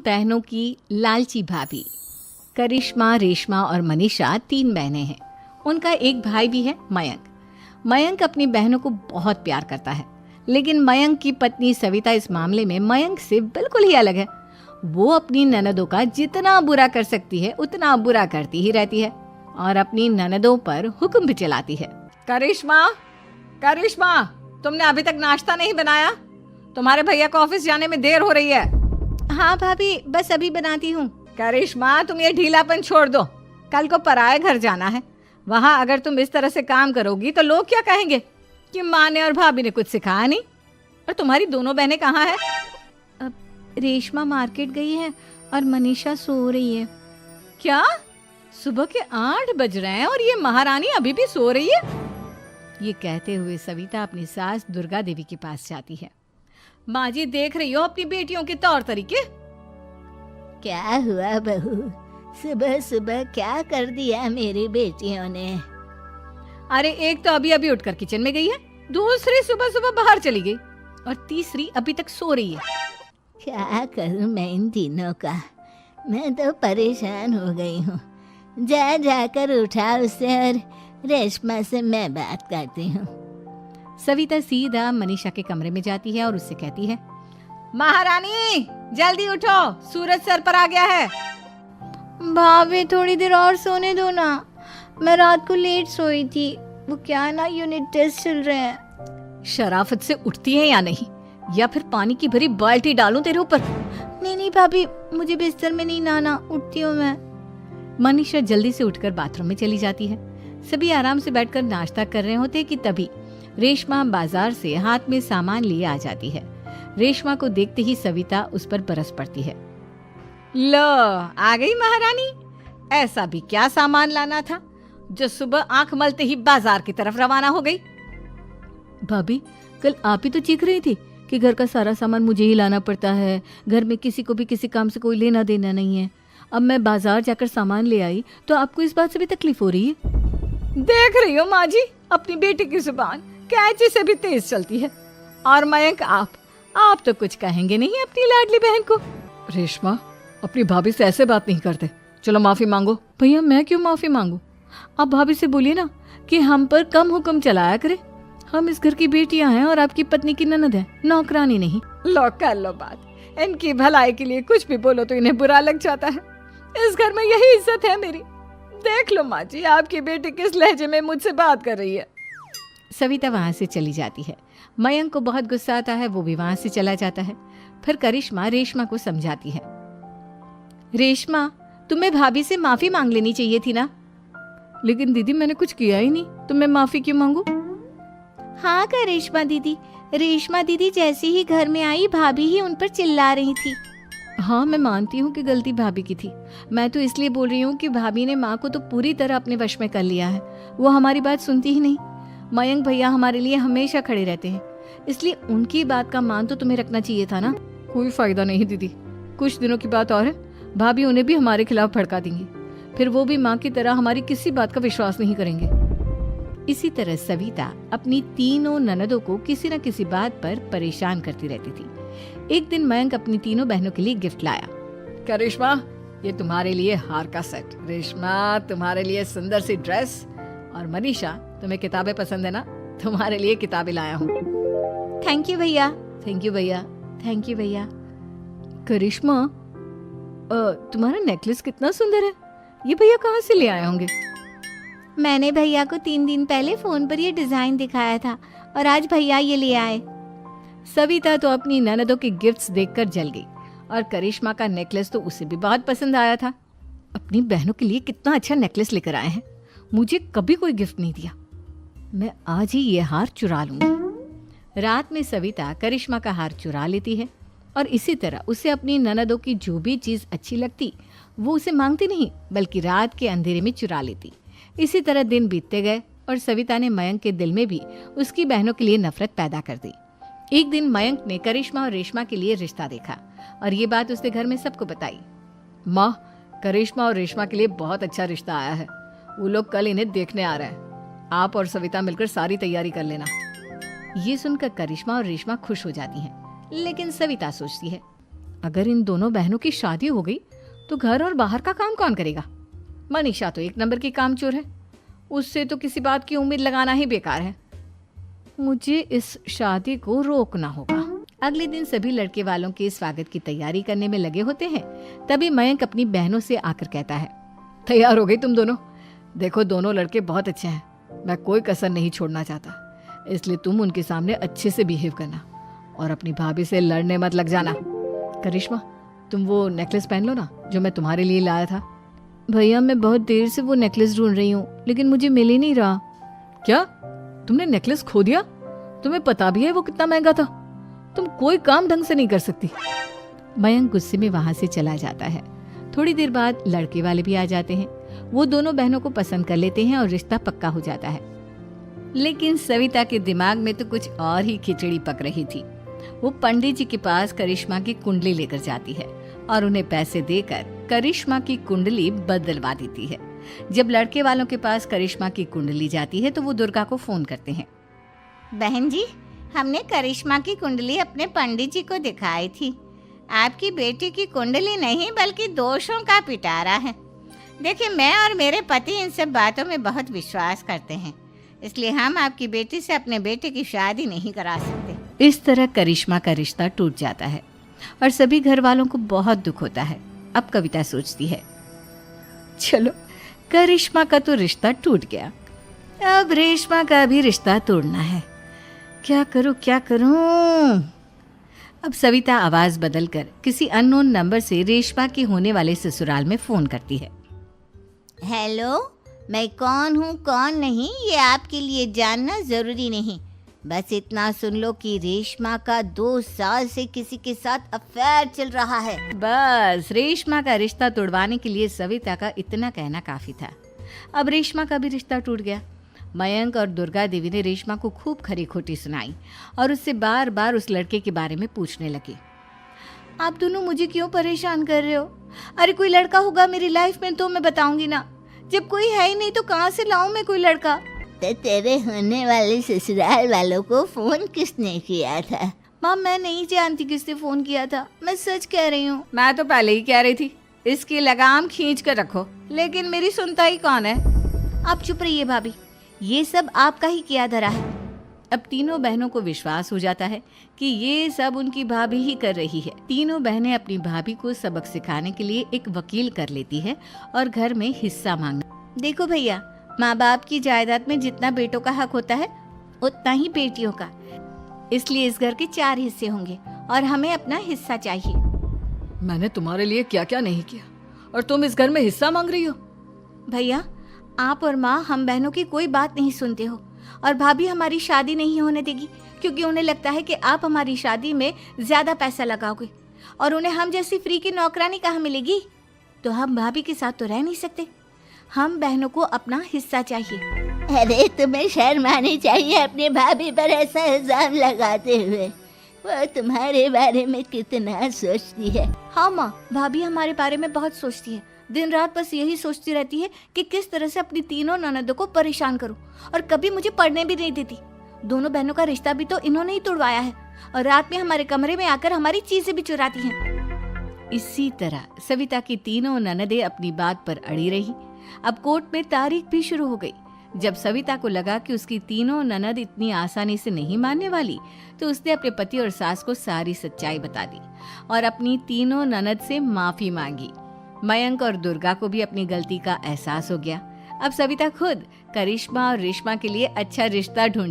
बहनों की लालची भाभी। करिश्मा, रेशमा और मनीषा 3 बहनें हैं। उनका एक भाई भी है, मयंक। मयंक अपनी बहनों को बहुत प्यार करता है, लेकिन मयंक की पत्नी सविता इस मामले में मयंक से बिल्कुल ही अलग है। वो अपनी ननदों का जितना बुरा कर सकती है उतना बुरा करती ही रहती है और अपनी ननदों पर हुक्म भी चलाती है। करिश्मा, करिश्मा, तुमने अभी तक नाश्ता नहीं बनाया? तुम्हारे भैया को ऑफिस जाने में देर हो रही है। हाँ भाभी, बस अभी बनाती हूँ। करिश्मा, तुम ये ढीलापन छोड़ दो। कल को पराए घर जाना है। वहाँ अगर तुम इस तरह से काम करोगी तो लोग क्या कहेंगे कि माँ ने और भाभी ने कुछ सिखाया नहीं। और तुम्हारी दोनों बहनें कहाँ हैं? अब रेशमा मार्केट गई है और मनीषा सो रही है। क्या? सुबह के 8 बज रहे हैं और ये महारानी अभी भी सो रही है? ये कहते हुए सविता अपनी सास दुर्गा देवी के पास जाती है। माँ जी, देख रही हो अपनी बेटियों के तौर तरीके? क्या हुआ बहू, सुबह सुबह क्या कर दिया मेरी बेटियों ने? अरे एक तो अभी अभी उठकर किचन में गई है, दूसरी सुबह सुबह बाहर चली गई और तीसरी अभी तक सो रही है। क्या करूं मैं इन तीनों का, मैं तो परेशान हो गई हूँ। जा जाकर उठा उसे और रेशमा से मैं बात करती हूँ। सविता सीधा मनीषा के कमरे में जाती है और उससे कहती है, महारानी जल्दी उठो, सूरज सर पर आ गया है। भाभी थोड़ी देर और सोने दो ना, मैं रात को लेट सोई थी। वो क्या ना, यूनिट टेस्ट चल रहे हैं। शराफत से उठती है या नहीं, या फिर पानी की भरी बाल्टी डालूं तेरे ऊपर? नहीं भाभी, मुझे बिस्तर में नहीं नहाना, उठती हूँ मैं। मनीषा जल्दी से उठकर बाथरूम में चली जाती है। सभी आराम से बैठकर नाश्ता कर रहे होते कि तभी रेशमा बाजार से हाथ में सामान लिए आ जाती है। रेशमा को देखते ही सविता उस पर बरस पड़ती है। लो, आ गई महारानी। ऐसा भी क्या सामान लाना था जो सुबह आंख मलते ही बाजार की तरफ रवाना हो गई? भाभी, कल आप ही तो चीख रही थी कि घर का सारा सामान मुझे ही लाना पड़ता है, घर में किसी को भी किसी काम से कोई लेना देना नहीं है। अब मैं बाजार जाकर सामान ले आई तो आपको इस बात से भी तकलीफ हो रही है? देख रही हो माँ जी, अपनी बेटी की जुबान कैंची से भी तेज चलती है। और मयंक, आप तो कुछ कहेंगे नहीं अपनी लाडली बहन को। रेशमा, अपनी भाभी से ऐसे बात नहीं करते। चलो माफी मांगो। भैया, मैं क्यों माफी मांगू? आप भाभी से बोलिए ना कि हम पर कम हुक्म चलाया करे। हम इस घर की बेटियां हैं और आपकी पत्नी की ननद है, नौकरानी नहीं। लो कर लो बात। इनकी भलाई के लिए कुछ भी बोलो तो इन्हें बुरा लग जाता है। इस घर में यही इज्जत है मेरी। देख लो माँ जी, आपकी बेटी किस लहजे में मुझसे बात कर रही है। सविता वहां से चली जाती है। मयंक को बहुत गुस्सा आता है, वो भी वहां से चला जाता है। फिर करिश्मा रेशमा को समझाती है। रेशमा, तुम्हें भाभी से माफी मांग लेनी चाहिए थी ना। लेकिन दीदी, मैंने कुछ किया ही नहीं, तो मैं माफी क्यों मांगू? हाँ करिश्मा दीदी, रेशमा दीदी जैसे ही घर में आई भाभी ही उन पर चिल्ला रही थी। हाँ, मैं मानती हूँ कि गलती भाभी की थी। मैं तो इसलिए बोल रही हूँ कि भाभी ने माँ को तो पूरी तरह अपने वश में कर लिया है। वो हमारी बात सुनती ही नहीं। मयंक भैया हमारे लिए हमेशा खड़े रहते हैं, इसलिए उनकी बात का मान तो तुम्हें रखना चाहिए था ना। कोई फायदा नहीं दीदी, कुछ दिनों की बात और है, भाभी उन्हें भी हमारे खिलाफ भड़का देंगी। फिर वो भी माँ की तरह हमारी किसी बात का विश्वास नहीं करेंगे। इसी तरह सविता अपनी तीनों ननदों को किसी न किसी बात पर परेशान करती रहती थी। एक दिन मयंक अपनी तीनों बहनों के लिए गिफ्ट लाया। क्या रेशमा, ये तुम्हारे लिए हार का सेट। रेशमा, तुम्हारे लिए सुंदर सी ड्रेस। और मनीषा, तुम्हें किताबें पसंद है ना, तुम्हारे लिए किताबें लाया हूँ। थैंक यू भैया। थैंक यू भैया। थैंक यू भैया। करिश्मा, तुम्हारा नेकलेस कितना सुंदर है। ये भैया कहाँ से ले आए होंगे? मैंने भैया को 3 दिन पहले फोन पर ये डिजाइन दिखाया था और आज भैया ये ले आए। सविता तो अपनी ननदों के गिफ्ट्स देखकर जल गई और करिश्मा का नेकलेस तो उसे भी बहुत पसंद आया था। अपनी बहनों के लिए कितना अच्छा नेकलेस लेकर आए हैं, मुझे कभी कोई गिफ्ट नहीं दिया। मैं आज ही ये हार चुरा लूंगी। रात में सविता करिश्मा का हार चुरा लेती है और इसी तरह उसे अपनी ननदों की जो भी चीज अच्छी लगती वो उसे मांगती नहीं, बल्कि रात के अंधेरे में चुरा लेती। इसी तरह दिन बीतते गए और सविता ने मयंक के दिल में भी उसकी बहनों के लिए नफरत पैदा कर दी। एक दिन मयंक ने करिश्मा और रेशमा के लिए रिश्ता देखा और ये बात उसने घर में सबको बताई। माँ, करिश्मा और रेशमा के लिए बहुत अच्छा रिश्ता आया है। वो लोग कल इन्हें देखने आ रहे हैं। आप और सविता मिलकर सारी तैयारी कर लेना। ये सुनकर करिश्मा और रेशमा खुश हो जाती हैं, लेकिन सविता सोचती है, अगर इन दोनों बहनों की शादी हो गई तो घर और बाहर का काम कौन करेगा? मनीषा तो एक नंबर की कामचोर है, उससे तो किसी बात की उम्मीद लगाना ही बेकार है। मुझे इस शादी को रोकना होगा। अगले दिन सभी लड़के वालों के स्वागत की तैयारी करने में लगे होते हैं। तभी मयंक अपनी बहनों से आकर कहता है, तैयार हो गई तुम दोनों? देखो दोनों लड़के बहुत अच्छे हैं, मैं कोई कसर नहीं छोड़ना चाहता, इसलिए तुम उनके सामने अच्छे से बिहेव करना और अपनी भाभी से लड़ने मत लग जाना। करिश्मा, तुम वो नेकलेस पहन लो ना जो मैं तुम्हारे लिए लाया था। भैया मैं बहुत देर से वो नेकलेस ढूंढ रही हूँ, लेकिन मुझे मिल ही नहीं रहा। क्या तुमने नेकलेस खो दिया? तुम्हें पता भी है वो कितना महंगा था? तुम कोई काम ढंग से नहीं कर सकती। मयंक गुस्से में वहां से चला जाता है। थोड़ी देर बाद लड़के वाले भी आ जाते हैं। वो दोनों बहनों को पसंद कर लेते हैं और रिश्ता पक्का हो जाता है। लेकिन सविता के दिमाग में तो कुछ और ही खिचड़ी पक रही थी। वो पंडित जी के पास करिश्मा की कुंडली लेकर जाती है और उन्हें पैसे देकर करिश्मा की कुंडली बदलवा देती है। जब लड़के वालों के पास करिश्मा की कुंडली जाती है तो वो दुर्गा को फोन करते हैं। बहन जी, हमने करिश्मा की कुंडली अपने पंडित जी को दिखाई थी। आपकी बेटी की कुंडली नहीं बल्कि दोषों का पिटारा है। देखिए, मैं और मेरे पति इन सब बातों में बहुत विश्वास करते हैं, इसलिए हम आपकी बेटी से अपने बेटे की शादी नहीं करा सकते। इस तरह करिश्मा का रिश्ता टूट जाता है और सभी घर वालों को बहुत दुख होता है। अब कविता सोचती है, चलो करिश्मा का तो रिश्ता टूट गया, अब रेशमा का भी रिश्ता तोड़ना है। क्या करूं? अब सविता आवाज बदलकर किसी अननोन नंबर से रेशमा के होने वाले ससुराल में फोन करती है। हेलो, मैं कौन हूँ कौन नहीं ये आपके लिए जानना जरूरी नहीं। बस इतना सुन लो कि रेशमा का 2 साल से किसी के साथ अफेयर चल रहा है। बस रेशमा का रिश्ता तोड़वाने के लिए सविता का इतना कहना काफी था। अब रेशमा का भी रिश्ता टूट गया। मयंक और दुर्गा देवी ने रेशमा को खूब खरी खोटी सुनाई और उससे बार बार उस लड़के के बारे में पूछने लगी। आप दोनों मुझे क्यों परेशान कर रहे हो? अरे कोई लड़का होगा मेरी लाइफ में तो मैं बताऊंगी ना, जब कोई है ही नहीं तो कहाँ से लाऊं मैं कोई लड़का? तो तेरे होने वाले ससुराल वालों को फोन किसने किया था? माँ मैं नहीं जानती किसने फोन किया था, मैं सच कह रही हूँ। मैं तो पहले ही कह रही थी इसकी लगाम खींच कर रखो, लेकिन मेरी सुनता ही कौन है। आप चुप रहिए भाभी, ये सब आपका ही किया धरा है। अब तीनों बहनों को विश्वास हो जाता है कि ये सब उनकी भाभी ही कर रही है। तीनों बहनें अपनी भाभी को सबक सिखाने के लिए एक वकील कर लेती है और घर में हिस्सा मांगना। देखो भैया, माँ बाप की जायदाद में जितना बेटों का हक होता है उतना ही बेटियों का, इसलिए इस घर के 4 हिस्से होंगे और हमें अपना हिस्सा चाहिए। मैंने तुम्हारे लिए क्या क्या नहीं किया और तुम इस घर में हिस्सा मांग रही हो? भैया, आप और माँ हम बहनों की कोई बात नहीं सुनते हो और भाभी हमारी शादी नहीं होने देगी क्योंकि उन्हें लगता है कि आप हमारी शादी में ज्यादा पैसा लगाओगे और उन्हें हम जैसी फ्री की नौकरानी कहाँ मिलेगी। तो हम भाभी के साथ तो रह नहीं सकते, हम बहनों को अपना हिस्सा चाहिए। अरे तुम्हें शर्म आनी चाहिए अपने भाभी पर ऐसा इल्जाम लगाते हुए। वो तुम्हारे बारे में कितना सोचती है। हाँ माँ, भाभी हमारे बारे में बहुत सोचती है, दिन रात बस यही सोचती रहती है कि किस तरह से अपनी तीनों ननदों को परेशान करूं और कभी मुझे पढ़ने भी नहीं देती। दोनों बहनों का रिश्ता भी तो इन्होंने ही तोड़वाया है और रात में हमारे कमरे में आकर हमारी चीजें भी चुराती हैं। इसी तरह सविता की तीनों ननदें अपनी बात पर अड़ी रही। अब कोर्ट में तारीख भी शुरू हो गई। जब सविता को लगा कि उसकी तीनों ननद इतनी आसानी से नहीं मानने वाली, तो उसने अपने पति और सास को सारी सच्चाई बता दी और अपनी तीनों ननद से माफी मांगी। मयंक और दुर्गा को भी अपनी गलती का एहसास हो गया। अब सविता खुद करिश्मा और रेशमा के लिए अच्छा रिश्ता ढूंढ